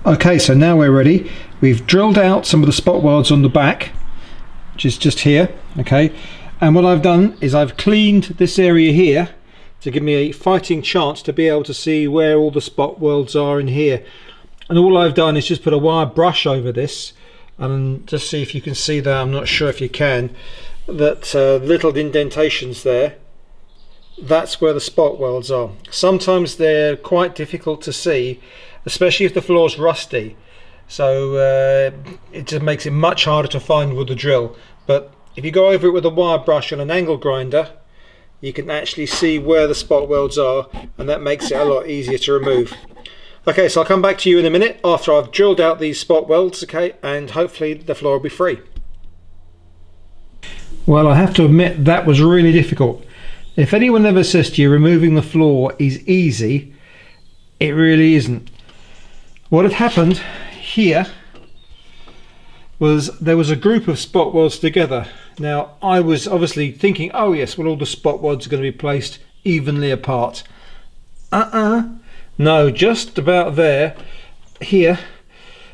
Okay, so now we're ready. We've drilled out some of the spot welds on the back, which is just here, okay, and what I've done is I've cleaned this area here to give me a fighting chance to be able to see where all the spot welds are in here. And all I've done is just put a wire brush over this, and just see if you can see that. I'm not sure if you can, that little indentations there, that's where the spot welds are. Sometimes they're quite difficult to see, especially if the floor's rusty, so it just makes it much harder to find with the drill. But if you go over it with a wire brush and an angle grinder, you can actually see where the spot welds are, and that makes it a lot easier to remove. Okay, so I'll come back to you in a minute after I've drilled out these spot welds, okay, and hopefully the floor will be free. Well, I have to admit that was really difficult. If anyone ever says to you removing the floor is easy, it really isn't. What had happened here was there was a group of spot welds together. Now I was obviously thinking, oh yes, well all the spot welds are going to be placed evenly apart. No, just about there, here,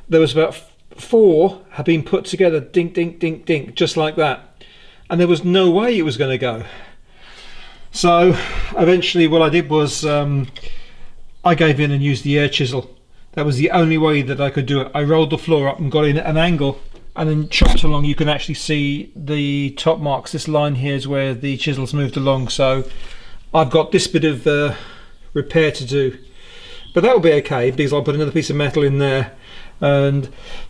there was about 4 had been put together, dink, dink, dink, dink, just like that. And there was no way it was going to go. So eventually what I did was I gave in and used the air chisel. That was the only way that I could do it. I rolled the floor up and got in at an angle and then chopped along. You can actually see the top marks. This line here is where the chisel's moved along. So I've got this bit of repair to do. But that will be okay because I'll put another piece of metal in there. And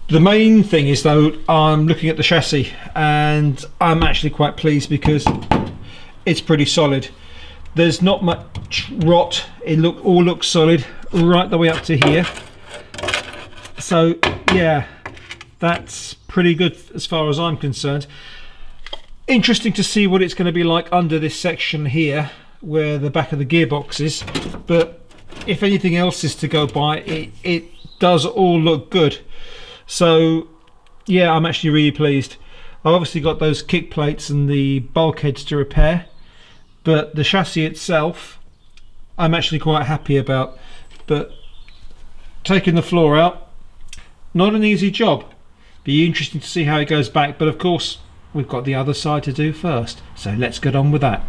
the main thing is though, I'm looking at the chassis and I'm actually quite pleased because it's pretty solid. There's not much rot. It all looks solid right the way up to here. So yeah, that's pretty good as far as I'm concerned. Interesting to see what it's going to be like under this section here where the back of the gearbox is, but if anything else is to go by, it does all look good. So yeah, I'm actually really pleased. I've obviously got those kick plates and the bulkheads to repair, but the chassis itself I'm actually quite happy about. But taking the floor out, not an easy job. Be interesting to see how it goes back, but of course we've got the other side to do first, so let's get on with that.